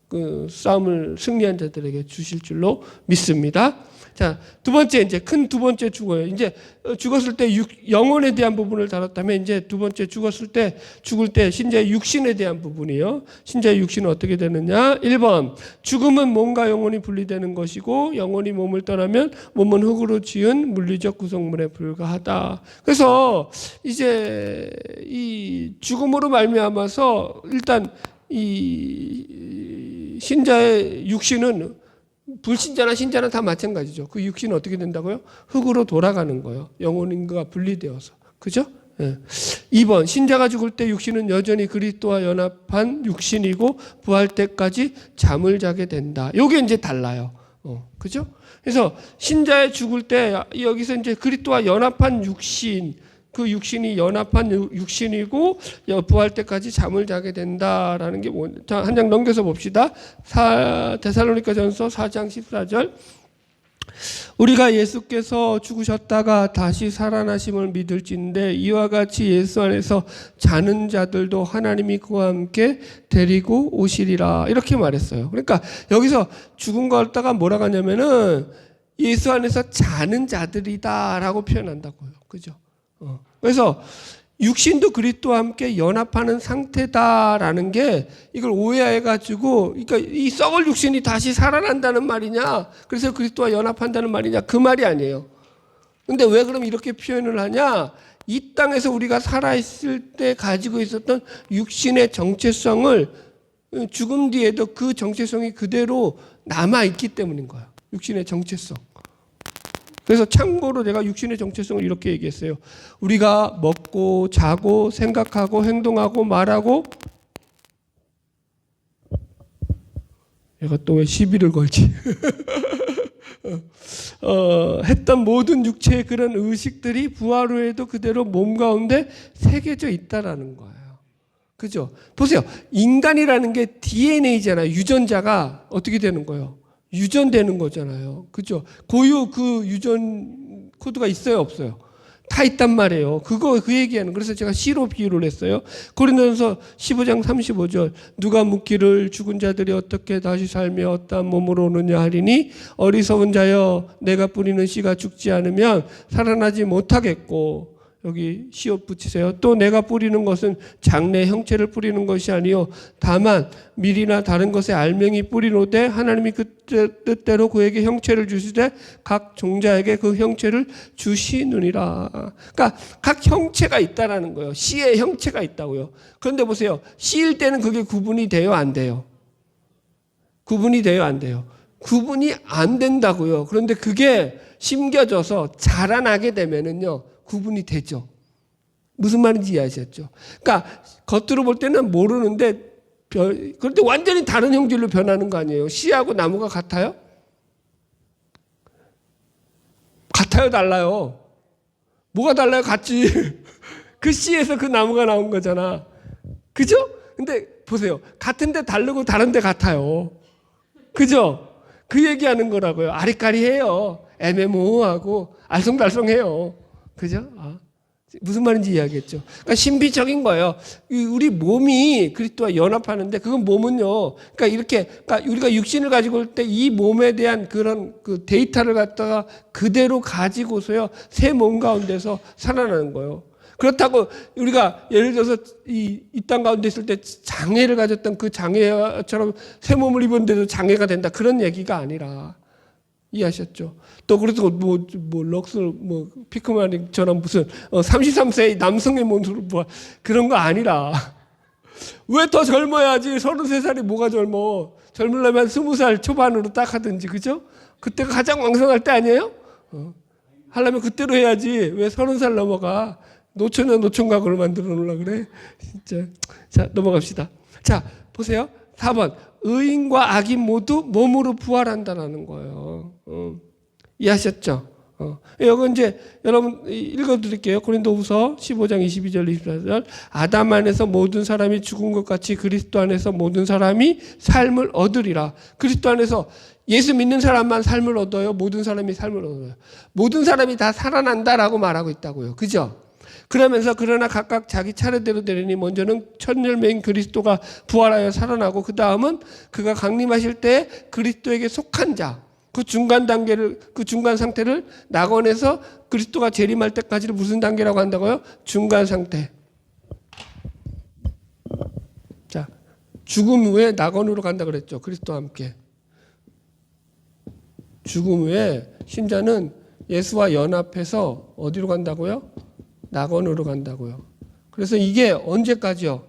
그 싸움을 승리한 자들에게 주실 줄로 믿습니다. 자, 두 번째, 이제 큰 두 번째 죽어요. 이제 죽었을 때 영혼에 대한 부분을 다뤘다면, 이제 두 번째 죽을 때 신자의 육신에 대한 부분이요. 신자의 육신은 어떻게 되느냐? 1번, 죽음은 몸과 영혼이 분리되는 것이고, 영혼이 몸을 떠나면 몸은 흙으로 지은 물리적 구성물에 불과하다. 그래서 이제 이 죽음으로 말미암아서 일단 이 신자의 육신은, 불신자나 신자나 다 마찬가지죠. 그 육신은 어떻게 된다고요? 흙으로 돌아가는 거예요. 영혼과 분리되어서. 그죠? 예. 2번, 신자가 죽을 때 육신은 여전히 그리스도와 연합한 육신이고 부활 때까지 잠을 자게 된다. 요게 이제 달라요. 그죠? 그래서 신자의 죽을 때 여기서 이제 그리스도와 연합한 육신, 그 육신이 연합한 육신이고 부활 때까지 잠을 자게 된다라는 게 뭐, 자, 한 장 넘겨서 봅시다. 데살로니가전서 4장 14절. 우리가 예수께서 죽으셨다가 다시 살아나심을 믿을진데 이와 같이 예수 안에서 자는 자들도 하나님이 그와 함께 데리고 오시리라. 이렇게 말했어요. 그러니까 여기서 죽은 거 갖다가 뭐라고 하냐면은 예수 안에서 자는 자들이다라고 표현한다고요. 그죠? 그래서 육신도 그리스도와 함께 연합하는 상태다라는 게, 이걸 오해해가지고, 그러니까 이 썩을 육신이 다시 살아난다는 말이냐, 그래서 그리스도와 연합한다는 말이냐, 그 말이 아니에요. 근데 왜 그럼 이렇게 표현을 하냐? 이 땅에서 우리가 살아있을 때 가지고 있었던 육신의 정체성을 죽음 뒤에도 그 정체성이 그대로 남아있기 때문인 거야. 육신의 정체성. 그래서 참고로 제가 육신의 정체성을 이렇게 얘기했어요. 우리가 먹고 자고 생각하고 행동하고 말하고, 얘가 또 왜 시비를 걸지? 했던 모든 육체의 그런 의식들이 부활 후에도 그대로 몸 가운데 새겨져 있다라는 거예요. 그죠? 보세요. 인간이라는 게 DNA잖아요. 유전자가 어떻게 되는 거예요? 유전되는 거잖아요. 그죠? 고유 그 유전 코드가 있어요, 없어요? 다 있단 말이에요. 그 얘기하는. 그래서 제가 C로 비유를 했어요. 고린도전서 15장 35절. 누가 묻기를 죽은 자들이 어떻게 다시 살며 어떠한 몸으로 오느냐 하리니 어리석은 자여 내가 뿌리는 씨가 죽지 않으면 살아나지 못하겠고, 여기 시옷 붙이세요. 또 내가 뿌리는 것은 장래 형체를 뿌리는 것이 아니요 다만 밀이나 다른 것에 알맹이 뿌리노되 하나님이 그 뜻대로 그에게 형체를 주시되 각 종자에게 그 형체를 주시느니라. 그러니까 각 형체가 있다라는 거예요. 씨의 형체가 있다고요. 그런데 보세요. 씨일 때는 그게 구분이 돼요, 안 돼요? 구분이 돼요, 안 돼요? 구분이 안 된다고요. 그런데 그게 심겨져서 자라나게 되면은요, 구분이 되죠. 무슨 말인지 이해하셨죠? 그러니까 겉으로 볼 때는 모르는데 그런데 완전히 다른 형질로 변하는 거 아니에요? 씨하고 나무가 같아요? 같아요, 달라요? 뭐가 달라요? 같지. 그 씨에서 그 나무가 나온 거잖아. 그죠? 근데 보세요. 같은데 다르고 다른데 같아요. 그죠? 그 얘기하는 거라고요. 아리까리해요. 애매모호하고 알쏭달쏭해요. 그죠? 무슨 말인지 이해하겠죠? 그러니까 신비적인 거예요. 우리 몸이 그리스도와 연합하는데, 그건 몸은요. 그러니까 이렇게, 그러니까 우리가 육신을 가지고 올 때 이 몸에 대한 그런 그 데이터를 갖다가 그대로 가지고서요, 새 몸 가운데서 살아나는 거예요. 그렇다고 우리가 예를 들어서 이 땅 가운데 있을 때 장애를 가졌던 그 장애처럼 새 몸을 입었는데도 장애가 된다, 그런 얘기가 아니라. 이해하셨죠? 또 그래서 럭스 피크만처럼 무슨 33세의 남성의 몸으로 그런 거 아니라, 왜 더 젊어야지? 33살이 뭐가 젊어? 젊으려면 20살 초반으로 딱 하든지, 그죠? 그때가 가장 왕성할 때 아니에요? 하려면 그때로 해야지. 왜 30살 넘어가? 노처녀 노총각으로 만들어 놓으려고 그래? 진짜. 자, 넘어갑시다. 자, 보세요. 4번. 의인과 악인 모두 몸으로 부활한다는 거예요. 이해하셨죠? 여기 이제 여러분 읽어드릴게요. 고린도후서 15장 22절 24절. 아담 안에서 모든 사람이 죽은 것 같이 그리스도 안에서 모든 사람이 삶을 얻으리라. 그리스도 안에서 예수 믿는 사람만 삶을 얻어요? 모든 사람이 삶을 얻어요? 모든 사람이 다 살아난다라고 말하고 있다고요. 그죠? 그러면서 그러나 각각 자기 차례대로 되리니 먼저는 첫 열매인 그리스도가 부활하여 살아나고 그 다음은 그가 강림하실 때 그리스도에게 속한 자, 그 중간 단계를, 그 중간 상태를 낙원에서 그리스도가 재림할 때까지를 무슨 단계라고 한다고요? 중간 상태. 자, 죽음 후에 낙원으로 간다 그랬죠. 그리스도와 함께. 죽음 후에 신자는 예수와 연합해서 어디로 간다고요? 낙원으로 간다고요. 그래서 이게 언제까지요?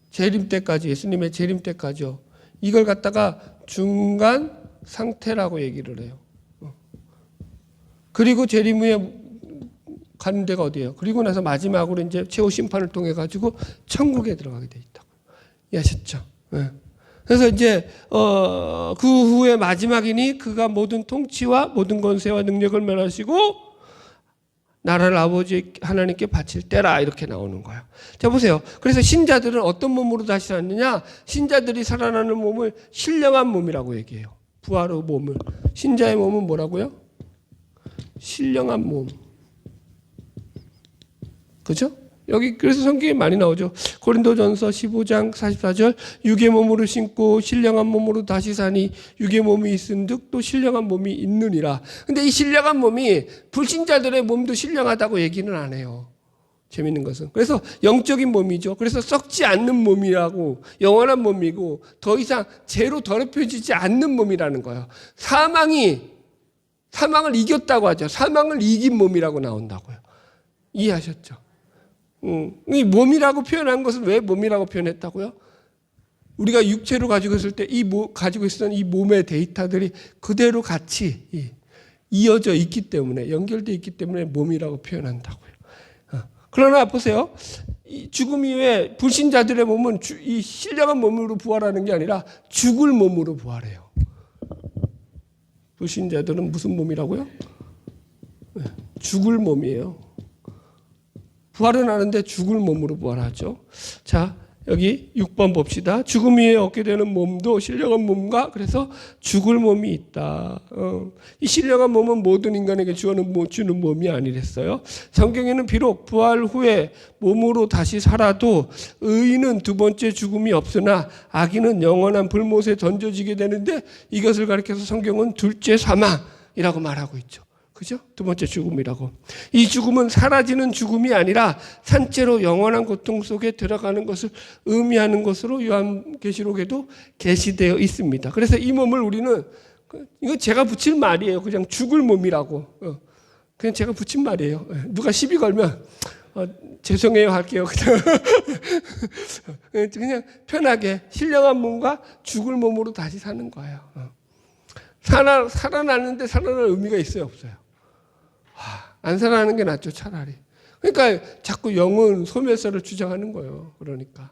재림 때까지, 예수님의 재림 때까지요. 이걸 갖다가 중간 상태라고 얘기를 해요. 그리고 재림 후에 가는 데가 어디예요? 그리고 나서 마지막으로 이제 최후 심판을 통해 가지고 천국에 들어가게 돼 있다고. 이해하셨죠? 네. 그래서 이제 그 후에 마지막이니 그가 모든 통치와 모든 권세와 능력을 멸하시고 나라를 아버지 하나님께 바칠 때라 이렇게 나오는 거예요. 자 보세요. 그래서 신자들은 어떤 몸으로 다시 사느냐? 신자들이 살아나는 몸을 신령한 몸이라고 얘기해요. 부활 후 몸을. 신자의 몸은 뭐라고요? 신령한 몸. 그죠? 여기 그래서 성경에 많이 나오죠. 고린도전서 15장 44절 육의 몸으로 신고 신령한 몸으로 다시 사니 육의 몸이 있은즉 또 신령한 몸이 있느니라. 근데 이 신령한 몸이 불신자들의 몸도 신령하다고 얘기는 안 해요. 재밌는 것은. 그래서 영적인 몸이죠. 그래서 썩지 않는 몸이라고 영원한 몸이고 더 이상 죄로 더럽혀지지 않는 몸이라는 거예요. 사망을 이겼다고 하죠. 사망을 이긴 몸이라고 나온다고요. 이해하셨죠? 이 몸이라고 표현한 것은 왜 몸이라고 표현했다고요? 우리가 육체로 가지고 있을 때 가지고 있었던 이 몸의 데이터들이 그대로 같이 이어져 있기 때문에 연결되어 있기 때문에 몸이라고 표현한다고요. 그러나 보세요. 이 죽음 이후에 불신자들의 몸은 이 신령한 몸으로 부활하는 게 아니라 죽을 몸으로 부활해요. 불신자들은 무슨 몸이라고요? 죽을 몸이에요. 부활은 하는데 죽을 몸으로 부활하죠. 자, 여기 6번 봅시다. 죽음 위에 얻게 되는 몸도 신령한 몸과 그래서 죽을 몸이 있다. 이 신령한 몸은 모든 인간에게 주는 몸이 아니랬어요. 성경에는 비록 부활 후에 몸으로 다시 살아도 의인은 두 번째 죽음이 없으나 악인은 영원한 불못에 던져지게 되는데 이것을 가리켜서 성경은 둘째 사망이라고 말하고 있죠. 그죠? 두 번째 죽음이라고. 이 죽음은 사라지는 죽음이 아니라 산채로 영원한 고통 속에 들어가는 것을 의미하는 것으로 요한계시록에도 게시되어 있습니다. 그래서 이 몸을 우리는 이거 제가 붙일 말이에요. 그냥 죽을 몸이라고. 그냥 제가 붙인 말이에요. 누가 시비 걸면 죄송해요 할게요. 그냥 편하게 신령한 몸과 죽을 몸으로 다시 사는 거예요. 살아나는데 살아날 의미가 있어요, 없어요? 안 살아나는 게 낫죠, 차라리. 그러니까 자꾸 영은 소멸설을 주장하는 거예요. 그러니까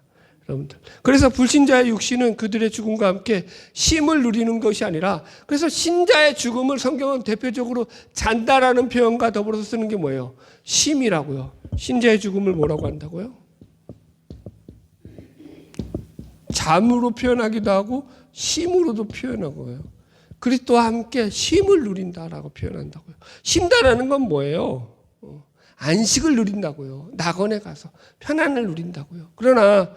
여러분들. 그래서 불신자의 육신은 그들의 죽음과 함께 쉼을 누리는 것이 아니라 그래서 신자의 죽음을 성경은 대표적으로 잔다라는 표현과 더불어서 쓰는 게 뭐예요? 쉼이라고요. 신자의 죽음을 뭐라고 한다고요? 잠으로 표현하기도 하고 쉼으로도 표현하고요. 그리스도와 함께 쉼을 누린다라고 표현한다고요. 쉼다라는 건 뭐예요? 안식을 누린다고요. 낙원에 가서 편안을 누린다고요. 그러나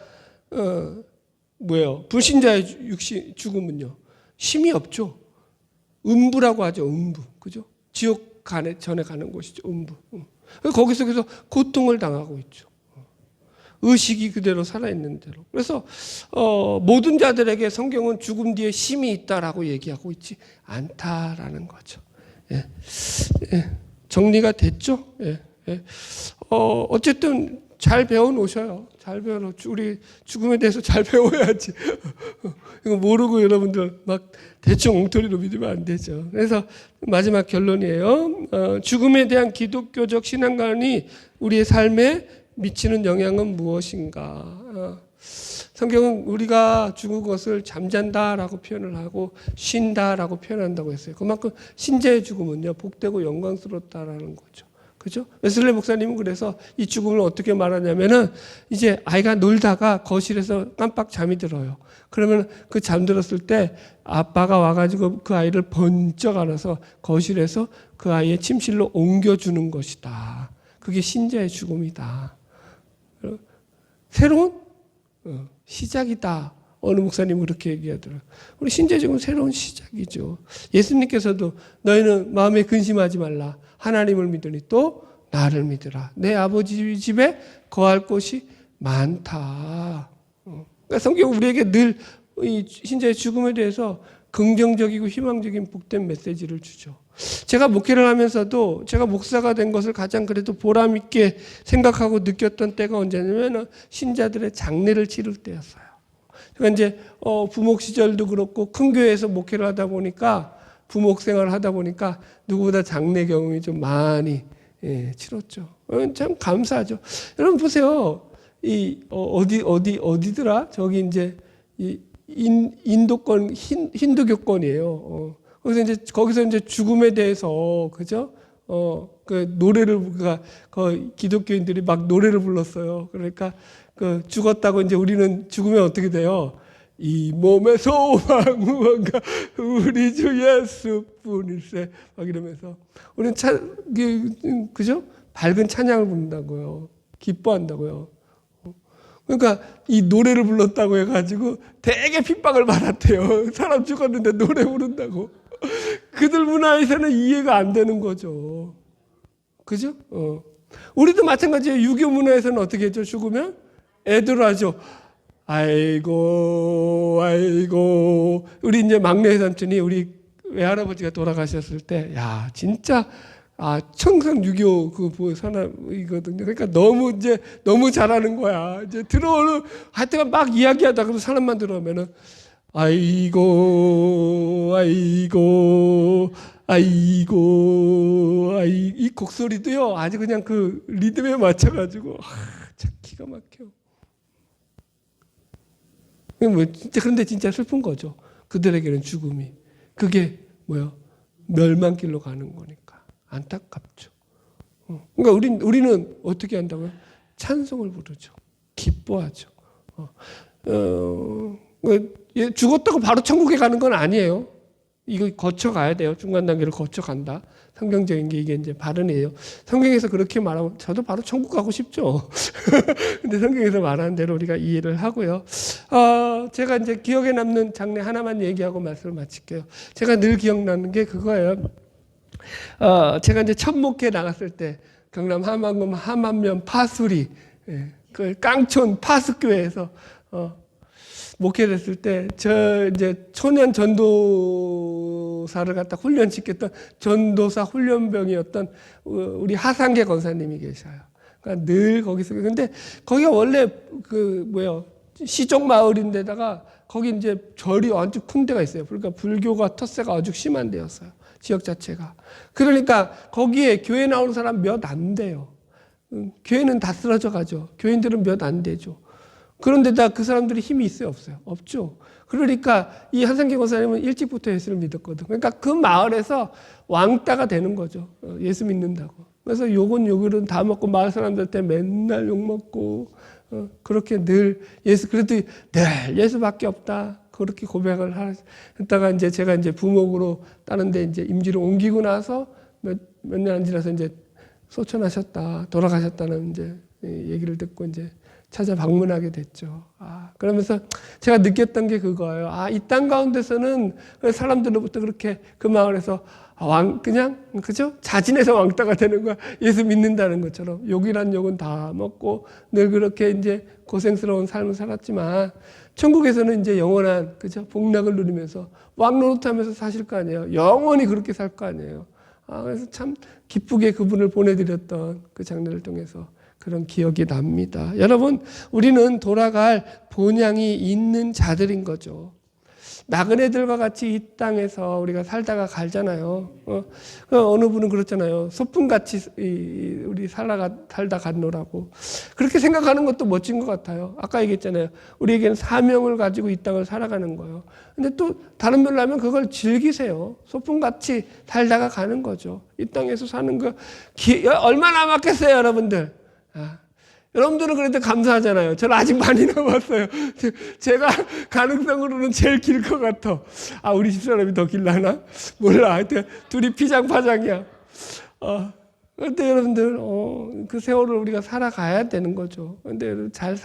뭐예요? 불신자의 육신 죽음은요. 쉼이 없죠. 음부라고 하죠. 음부. 그죠? 지옥 전에 가는 곳이죠. 음부. 거기서 계속 고통을 당하고 있죠. 의식이 그대로 살아있는 대로. 그래서 모든 자들에게 성경은 죽음 뒤에 쉼이 있다라고 얘기하고 있지 않다라는 거죠. 예. 예. 정리가 됐죠? 예. 예. 어쨌든 잘 배워놓으셔요. 잘 배워놓죠. 우리 죽음에 대해서 잘 배워야지. 이거 모르고 여러분들 막 대충 엉터리로 믿으면 안 되죠. 그래서 마지막 결론이에요. 죽음에 대한 기독교적 신앙관이 우리의 삶에 미치는 영향은 무엇인가? 성경은 우리가 죽은 것을 잠잔다라고 표현을 하고 쉰다라고 표현한다고 했어요. 그만큼 신자의 죽음은요, 복되고 영광스럽다라는 거죠. 그죠? 웨슬리 목사님은 그래서 이 죽음을 어떻게 말하냐면은 이제 아이가 놀다가 거실에서 깜빡 잠이 들어요. 그러면 그 잠들었을 때 아빠가 와가지고 그 아이를 번쩍 안아서 거실에서 그 아이의 침실로 옮겨주는 것이다. 그게 신자의 죽음이다. 새로운 시작이다. 어느 목사님은 그렇게 얘기하더라고요. 우리 신자의 죽음은 새로운 시작이죠. 예수님께서도 너희는 마음에 근심하지 말라. 하나님을 믿으니 또 나를 믿으라. 내 아버지 집에 거할 곳이 많다. 그러니까 성경 우리에게 늘 이 신자의 죽음에 대해서 긍정적이고 희망적인 복된 메시지를 주죠. 제가 목회를 하면서도 제가 목사가 된 것을 가장 그래도 보람 있게 생각하고 느꼈던 때가 언제냐면 신자들의 장례를 치를 때였어요. 그러니까 이제 부목 시절도 그렇고 큰 교회에서 목회를 하다 보니까 부목 생활을 하다 보니까 누구보다 장례 경험이 좀 많이 치렀죠. 참 감사하죠. 여러분 보세요. 이 어디더라? 저기 이제 이 인도권 힌두교권이에요. 거기서 이제 죽음에 대해서 그죠? 그 노래를 그 기독교인들이 막 노래를 불렀어요. 그러니까 그 죽었다고 이제 우리는 죽으면 어떻게 돼요? 이 몸의 소망무언가 우리 주 예수뿐일세 막 이러면서 우리는 그죠? 밝은 찬양을 부른다고요. 기뻐한다고요. 그러니까 이 노래를 불렀다고 해가지고 되게 핍박을 받았대요. 사람 죽었는데 노래 부른다고. 그들 문화에서는 이해가 안 되는 거죠. 그죠? 우리도 마찬가지예요. 유교 문화에서는 어떻게 했죠? 죽으면 애들 하죠. 아이고 아이고. 우리 이제 막내 삼촌이 우리 외할아버지가 돌아가셨을 때, 야 진짜 청산 유교 그 사람이거든요. 그러니까 너무 잘하는 거야. 이제 들어오는 하여튼 막 이야기하다 그래서 사람만 들어오면은 아이고 이 곡소리도요 아주 그냥 그 리듬에 맞춰가지고 참 기가 막혀. 그런데 진짜 슬픈 거죠. 그들에게는 죽음이 그게 뭐야 멸망길로 가는 거니까. 안타깝죠. 그러니까 우리는 어떻게 한다고요? 찬송을 부르죠. 기뻐하죠. 죽었다고 바로 천국에 가는 건 아니에요. 이거 거쳐가야 돼요. 중간 단계를 거쳐간다. 성경적인 게 이게 이제 발언이에요. 성경에서 그렇게 말하면 저도 바로 천국 가고 싶죠. 근데 성경에서 말하는 대로 우리가 이해를 하고요. 제가 이제 기억에 남는 장례 하나만 얘기하고 말씀을 마칠게요. 제가 늘 기억나는 게 그거예요. 제가 이제 첫 목회 나갔을 때 경남 함안군 함안면 파수리 그 깡촌 파수교회에서 목회됐을 때 저 이제 초년 전도사를 갖다 훈련시켰던 전도사 훈련병이었던 우리 하상계 권사님이 계셔요. 그러니까 늘 거기서 근데 거기가 원래 시종 마을인데다가 거기 이제 절이 아주 큰 데가 있어요. 그러니까 불교가 텃세가 아주 심한 데였어요. 지역 자체가. 그러니까 거기에 교회 나오는 사람 몇 안 돼요. 교회는 다 쓰러져 가죠. 교인들은 몇 안 되죠. 그런데다 그 사람들이 힘이 있어요, 없어요? 없죠. 그러니까 이 한상계 권사님은 일찍부터 예수를 믿었거든. 그러니까 그 마을에서 왕따가 되는 거죠. 예수 믿는다고. 그래서 욕은 다 먹고 마을 사람들한테 맨날 욕 먹고 그렇게 늘 그래도 늘 예수밖에 없다. 그렇게 고백을 했다가 이제 제가 이제 부목으로 다른 데 이제 임지를 옮기고 나서 몇 년 안 지나서 이제 소천하셨다, 돌아가셨다는 이제 얘기를 듣고 이제 찾아 방문하게 됐죠. 그러면서 제가 느꼈던 게 그거예요. 이 땅 가운데서는 사람들로부터 그렇게 그 마을에서 그냥 그죠? 자진해서 왕따가 되는 거야. 예수 믿는다는 것처럼 욕이란 욕은 다 먹고 늘 그렇게 이제 고생스러운 삶을 살았지만 천국에서는 이제 영원한 그죠? 복락을 누리면서 왕 노릇하면서 사실 거 아니에요. 영원히 그렇게 살 거 아니에요. 그래서 참 기쁘게 그분을 보내드렸던 그 장례를 통해서 그런 기억이 납니다. 여러분, 우리는 돌아갈 본향이 있는 자들인 거죠. 나그네들과 같이 이 땅에서 우리가 살다가 갈잖아요. 어느 분은 그렇잖아요. 소풍같이 우리 살다 갔노라고. 그렇게 생각하는 것도 멋진 것 같아요. 아까 얘기했잖아요. 우리에게는 사명을 가지고 이 땅을 살아가는 거예요. 근데 또 다른 면로 하면 그걸 즐기세요. 소풍같이 살다가 가는 거죠. 이 땅에서 사는 거 얼마나 남았겠어요, 여러분들. 여러분들은 그래도 감사하잖아요. 저는 아직 많이 남았어요. 제가 가능성으로는 제일 길 것 같아. 우리 집사람이 더 길라나? 몰라. 하여튼 둘이 피장파장이야. 그런데 여러분들, 그 세월을 우리가 살아가야 되는 거죠. 그런데 잘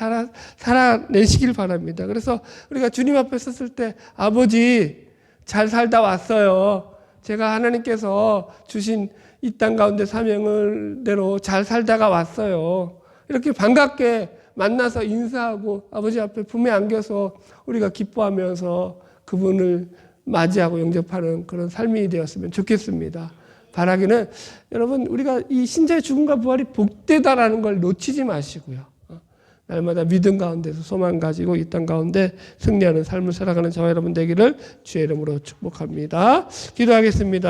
살아내시길 바랍니다. 그래서 우리가 주님 앞에 섰을 때, 아버지, 잘 살다 왔어요. 제가 하나님께서 주신 이 땅 가운데 사명을대로 잘 살다가 왔어요. 이렇게 반갑게 만나서 인사하고 아버지 앞에 품에 안겨서 우리가 기뻐하면서 그분을 맞이하고 영접하는 그런 삶이 되었으면 좋겠습니다. 바라기는 여러분 우리가 이 신자의 죽음과 부활이 복되다라는 걸 놓치지 마시고요. 날마다 믿음 가운데서 소망 가지고 이 땅 가운데 승리하는 삶을 살아가는 저와 여러분 되기를 주의 이름으로 축복합니다. 기도하겠습니다.